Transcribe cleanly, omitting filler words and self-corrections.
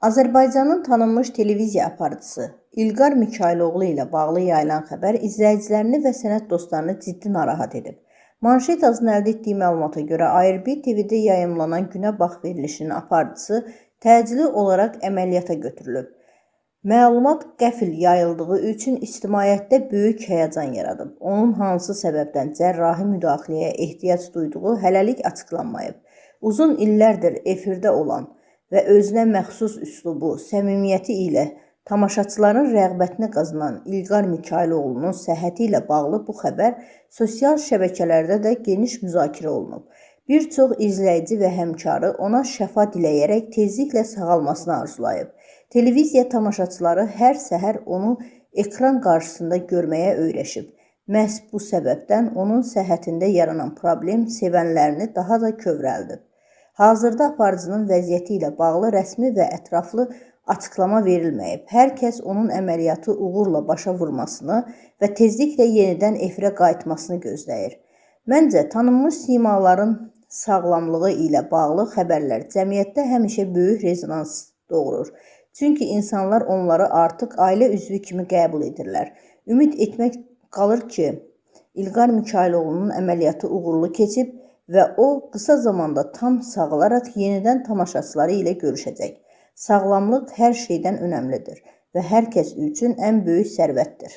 Azərbaycanın tanınmış televiziya aparıcısı İlqar Mikayıloğlu ilə bağlı yayılan xəbər izləyicilərini və sənət dostlarını ciddi narahat edib. Manşet azın əldə etdiyi məlumata görə ARB TV-də yayımlanan Günə Bax verilişinin aparıcısı təcili olaraq əməliyyata götürülüb. Məlumat qəfil yayıldığı üçün ictimaiyyətdə böyük həyəcan yaradıb. Onun hansı səbəbdən cərrahi müdaxiləyə ehtiyac duyduğu hələlik açıqlanmayıb. Uzun illərdir efirdə olan və özünə məxsus üslubu, səmimiyyəti ilə tamaşaçıların rəğbətini qazanan İlqar Mikayıloğlu'nun səhhəti ilə bağlı bu xəbər sosial şəbəkələrdə də geniş müzakirə olunub. Bir çox izləyici və həmkarı ona şəfa diləyərək tezliklə sağalmasını arzulayıb. Televiziya tamaşaçıları hər səhər onu ekran qarşısında görməyə öyrəşib. Məhz bu səbəbdən onun səhhətində yaranan problem sevənlərini daha da kövrəldib. Hazırda aparıcının vəziyyəti ilə bağlı rəsmi və ətraflı açıqlama verilməyib. Hər kəs onun əməliyyatı uğurla başa vurmasını və tezliklə yenidən efirə qayıtmasını gözləyir. Məncə, tanınmış simaların sağlamlığı ilə bağlı xəbərlər cəmiyyətdə həmişə böyük rezonans doğurur. Çünki insanlar onları artıq ailə üzvü kimi qəbul edirlər. Ümid etmək qalır ki, İlqar Mikayıloğlu'nun əməliyyatı uğurlu keçib və o qısa zamanda tam sağalaraq yenidən tamaşaçıları ilə görüşəcək. Sağlamlıq hər şeydən önəmlidir və hər kəs üçün ən böyük sərvətdir.